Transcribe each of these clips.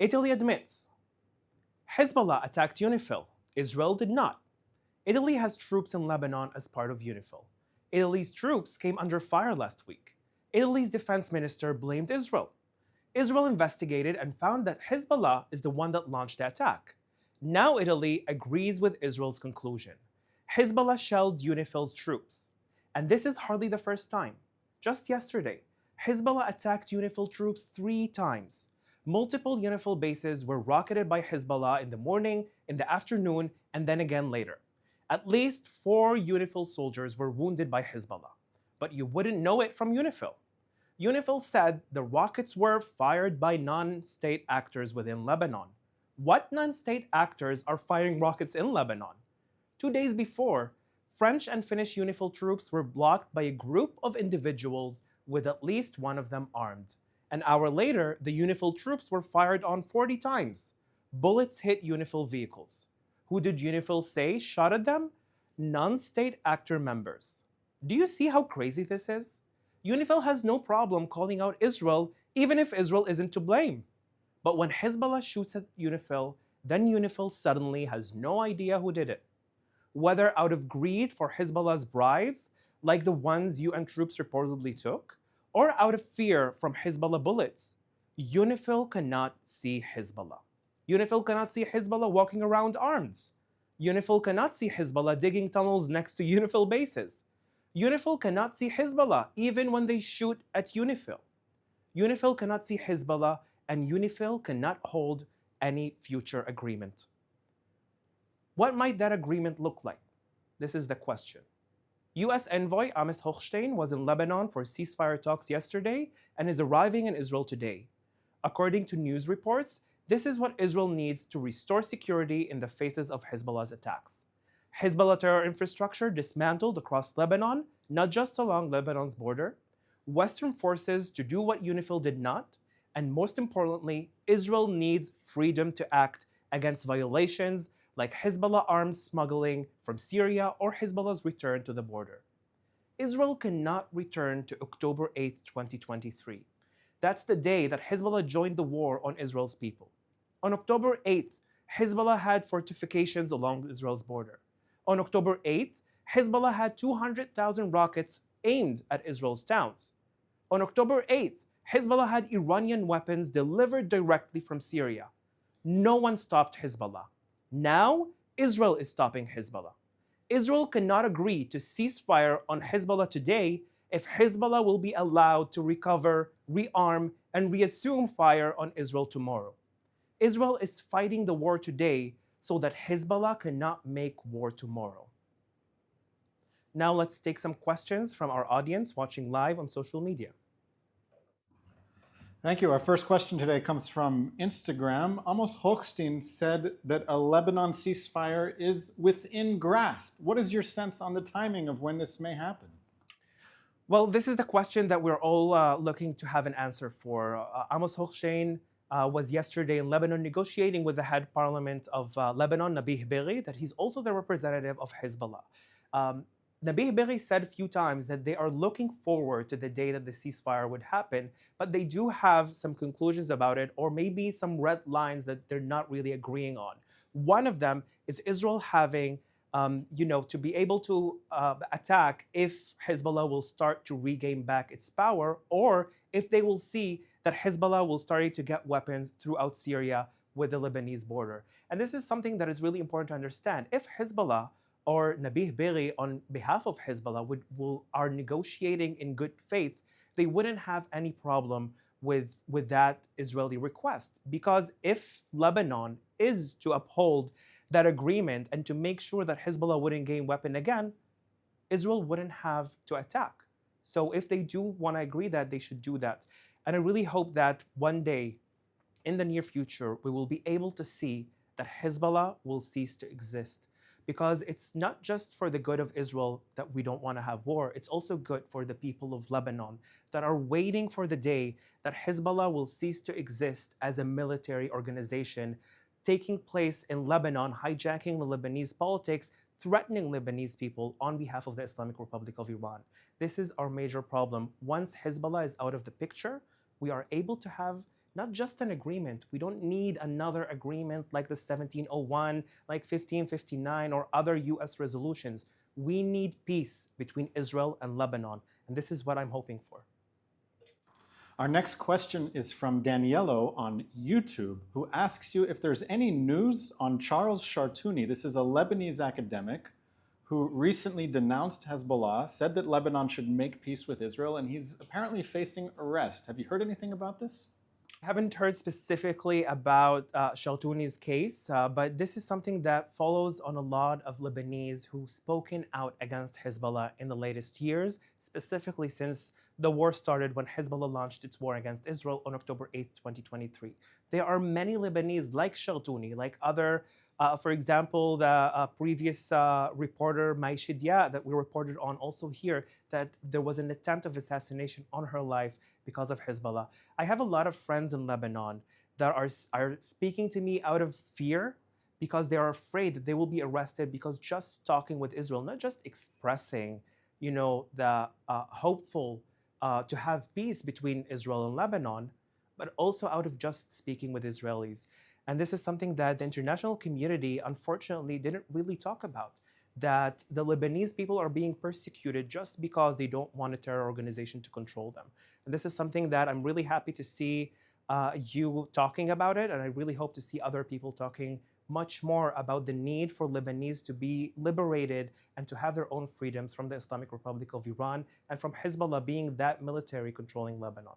Italy admits. Hezbollah attacked UNIFIL. Israel did not. Italy has troops in Lebanon as part of UNIFIL. Italy's troops came under fire last week. Italy's defense minister blamed Israel. Israel investigated and found that Hezbollah is the one that launched the attack. Now Italy agrees with Israel's conclusion. Hezbollah shelled UNIFIL's troops. And this is hardly the first time. Just yesterday, Hezbollah attacked UNIFIL troops 3 times. Multiple UNIFIL bases were rocketed by Hezbollah in the morning, in the afternoon, and then again later. At least 4 UNIFIL soldiers were wounded by Hezbollah. But you wouldn't know it from UNIFIL. UNIFIL said the rockets were fired by non-state actors within Lebanon. What non-state actors are firing rockets in Lebanon? 2 days before, French and Finnish UNIFIL troops were blocked by a group of individuals with at least one of them armed. An hour later, the UNIFIL troops were fired on 40 times. Bullets hit UNIFIL vehicles. Who did UNIFIL say shot at them? Non-state actor members. Do you see how crazy this is? UNIFIL has no problem calling out Israel, even if Israel isn't to blame. But when Hezbollah shoots at UNIFIL, then UNIFIL suddenly has no idea who did it. Whether out of greed for Hezbollah's bribes, like the ones UN troops reportedly took, or out of fear from Hezbollah bullets, UNIFIL cannot see Hezbollah. UNIFIL cannot see Hezbollah walking around armed. UNIFIL cannot see Hezbollah digging tunnels next to UNIFIL bases. UNIFIL cannot see Hezbollah even when they shoot at UNIFIL. UNIFIL cannot see Hezbollah, and UNIFIL cannot hold any future agreement. What might that agreement look like? This is the question. U.S. envoy Amos Hochstein was in Lebanon for ceasefire talks yesterday and is arriving in Israel today. According to news reports, this is what Israel needs to restore security in the faces of Hezbollah's attacks. Hezbollah terror infrastructure dismantled across Lebanon, not just along Lebanon's border, Western forces to do what UNIFIL did not, and most importantly, Israel needs freedom to act against violations like Hezbollah arms smuggling from Syria or Hezbollah's return to the border. Israel cannot return to October 8, 2023. That's the day that Hezbollah joined the war on Israel's people. On October 8th, Hezbollah had fortifications along Israel's border. On October 8th, Hezbollah had 200,000 rockets aimed at Israel's towns. On October 8th, Hezbollah had Iranian weapons delivered directly from Syria. No one stopped Hezbollah. Now, Israel is stopping Hezbollah. Israel cannot agree to ceasefire on Hezbollah today if Hezbollah will be allowed to recover, rearm, and reassume fire on Israel tomorrow. Israel is fighting the war today so that Hezbollah cannot make war tomorrow. Now let's take some questions from our audience watching live on social media. Thank you. Our first question today comes from Instagram. Amos Hochstein said that a Lebanon ceasefire is within grasp. What is your sense on the timing of when this may happen? Well, this is the question that we're all looking to have an answer for. Amos Hochstein was yesterday in Lebanon negotiating with the head parliament of Lebanon, Nabih Berri, that he's also the representative of Hezbollah. Nabih Berri said a few times that they are looking forward to the day that the ceasefire would happen, but they do have some conclusions about it, or maybe some red lines that they're not really agreeing on. One of them is Israel having, to be able to attack if Hezbollah will start to regain back its power, or if they will see that Hezbollah will start to get weapons throughout Syria with the Lebanese border. And this is something that is really important to understand. If Hezbollah or Nabih Berri on behalf of Hezbollah are negotiating in good faith, they wouldn't have any problem with that Israeli request. Because if Lebanon is to uphold that agreement and to make sure that Hezbollah wouldn't gain weapon again, Israel wouldn't have to attack. So if they do want to agree that, they should do that. And I really hope that one day in the near future, we will be able to see that Hezbollah will cease to exist. Because it's not just for the good of Israel that we don't want to have war, it's also good for the people of Lebanon that are waiting for the day that Hezbollah will cease to exist as a military organization, taking place in Lebanon, hijacking the Lebanese politics, threatening Lebanese people on behalf of the Islamic Republic of Iran. This is our major problem. Once Hezbollah is out of the picture, we are able to have not just an agreement. We don't need another agreement like the 1701, like 1559, or other US resolutions. We need peace between Israel and Lebanon, and this is what I'm hoping for. Our next question is from Daniello on YouTube, who asks you if there's any news on Charles Shartouni. This is a Lebanese academic who recently denounced Hezbollah, said that Lebanon should make peace with Israel, and he's apparently facing arrest. Have you heard anything about this? I haven't heard specifically about Shaltuni's case, but this is something that follows on a lot of Lebanese who've spoken out against Hezbollah in the latest years, specifically since the war started when Hezbollah launched its war against Israel on October 8, 2023. There are many Lebanese like Shaltuni, like other, for example, the previous reporter Mai Shidia that we reported on also here, that there was an attempt of assassination on her life because of Hezbollah. I have a lot of friends in Lebanon that are speaking to me out of fear because they are afraid that they will be arrested because just talking with Israel, not just expressing, the hopeful to have peace between Israel and Lebanon, but also out of just speaking with Israelis. And this is something that the international community, unfortunately, didn't really talk about, that the Lebanese people are being persecuted just because they don't want a terror organization to control them. And this is something that I'm really happy to see you talking about it, and I really hope to see other people talking much more about the need for Lebanese to be liberated and to have their own freedoms from the Islamic Republic of Iran and from Hezbollah being that military controlling Lebanon.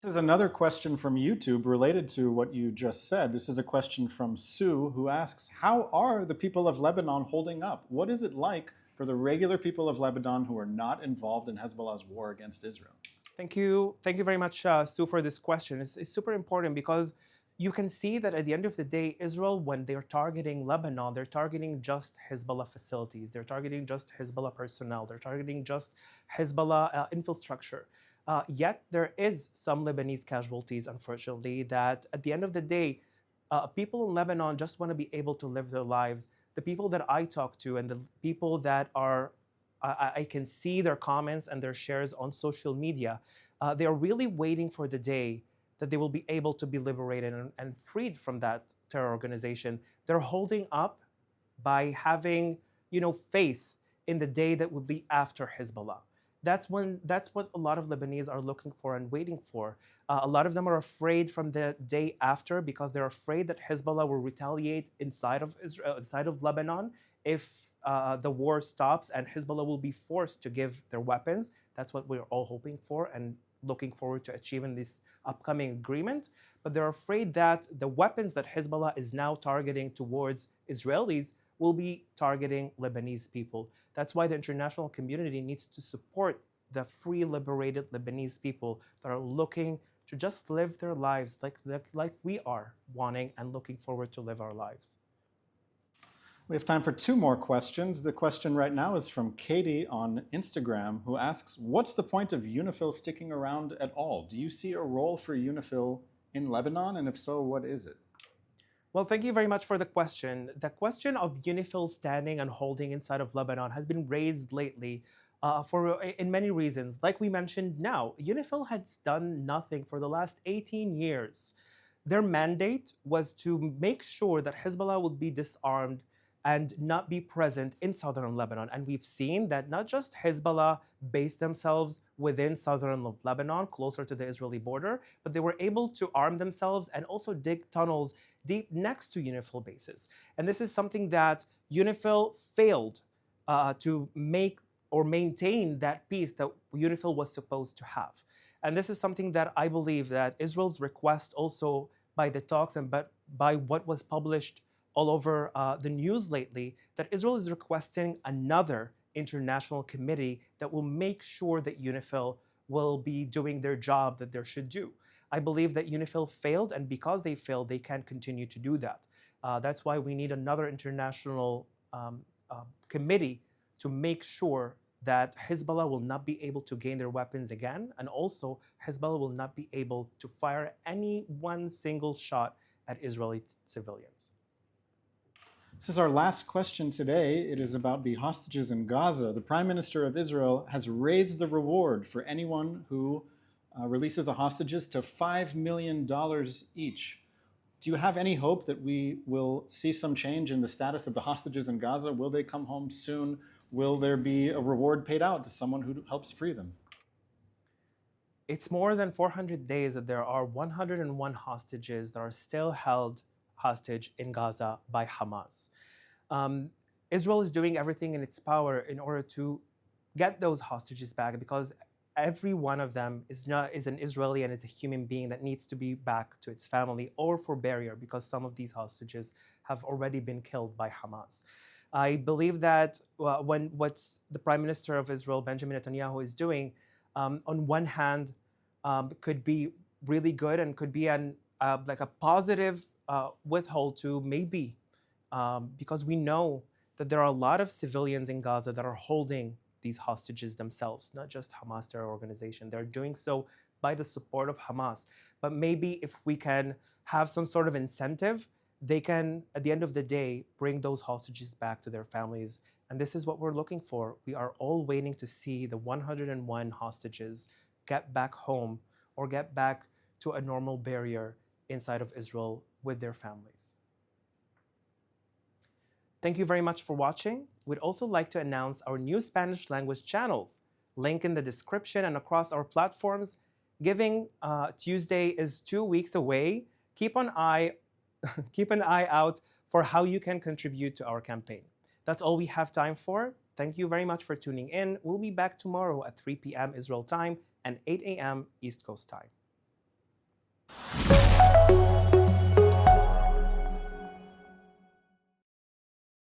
This is another question from YouTube related to what you just said. This is a question from Sue, who asks, how are the people of Lebanon holding up? What is it like for the regular people of Lebanon who are not involved in Hezbollah's war against Israel? Thank you very much, Sue, for this question. It's super important because you can see that at the end of the day, Israel, when they're targeting Lebanon, they're targeting just Hezbollah facilities, they're targeting just Hezbollah personnel, they're targeting just Hezbollah infrastructure. Yet there is some Lebanese casualties, unfortunately, that at the end of the day, people in Lebanon just want to be able to live their lives. The people that I talk to and the people that are, I can see their comments and their shares on social media, they are really waiting for the day that they will be able to be liberated and freed from that terror organization. They're holding up by having, faith in the day that will be after Hezbollah. That's what a lot of Lebanese are looking for and waiting for. A lot of them are afraid from the day after because they're afraid that Hezbollah will retaliate inside of Israel, inside of Lebanon, if the war stops and Hezbollah will be forced to give their weapons. That's what we're all hoping for and looking forward to achieving this upcoming agreement. But they're afraid that the weapons that Hezbollah is now targeting towards Israelis will be targeting Lebanese people. That's why the international community needs to support the free, liberated Lebanese people that are looking to just live their lives like we are wanting and looking forward to live our lives. We have time for two more questions. The question right now is from Katie on Instagram, who asks, what's the point of UNIFIL sticking around at all? Do you see a role for UNIFIL in Lebanon? And if so, what is it? Well, thank you very much for the question. The question of UNIFIL standing and holding inside of Lebanon has been raised lately in many reasons. Like we mentioned now, UNIFIL has done nothing for the last 18 years. Their mandate was to make sure that Hezbollah would be disarmed and not be present in southern Lebanon. And we've seen that not just Hezbollah based themselves within southern Lebanon, closer to the Israeli border, but they were able to arm themselves and also dig tunnels deep next to UNIFIL bases. And this is something that UNIFIL failed to make or maintain that peace that UNIFIL was supposed to have. And this is something that I believe that Israel's request also by the talks and by what was published all over the news lately, that Israel is requesting another international committee that will make sure that UNIFIL will be doing their job that they should do. I believe that UNIFIL failed, and because they failed, they can't continue to do that. That's why we need another international committee to make sure that Hezbollah will not be able to gain their weapons again, and also Hezbollah will not be able to fire any one single shot at Israeli civilians. This is our last question today. It is about the hostages in Gaza. The Prime Minister of Israel has raised the reward for anyone who releases the hostages to $5 million each. Do you have any hope that we will see some change in the status of the hostages in Gaza? Will they come home soon? Will there be a reward paid out to someone who helps free them? It's more than 400 days that there are 101 hostages that are still held hostage in Gaza by Hamas. Israel is doing everything in its power in order to get those hostages back, because every one of them is an Israeli and is a human being that needs to be back to its family or for burial, because some of these hostages have already been killed by Hamas. I believe that what the Prime Minister of Israel, Benjamin Netanyahu, is doing, on one hand, could be really good and could be like a positive withhold to maybe, because we know that there are a lot of civilians in Gaza that are holding these hostages themselves, not just Hamas terror organization. They're doing so by the support of Hamas. But maybe if we can have some sort of incentive, they can, at the end of the day, bring those hostages back to their families. And this is what we're looking for. We are all waiting to see the 101 hostages get back home or get back to a normal barrier inside of Israel with their families. Thank you very much for watching. We'd also like to announce our new Spanish language channels. Link in the description and across our platforms. Giving Tuesday is 2 weeks away. Keep an eye out for how you can contribute to our campaign. That's all we have time for. Thank you very much for tuning in. We'll be back tomorrow at 3 p.m. Israel time and 8 a.m. East Coast time.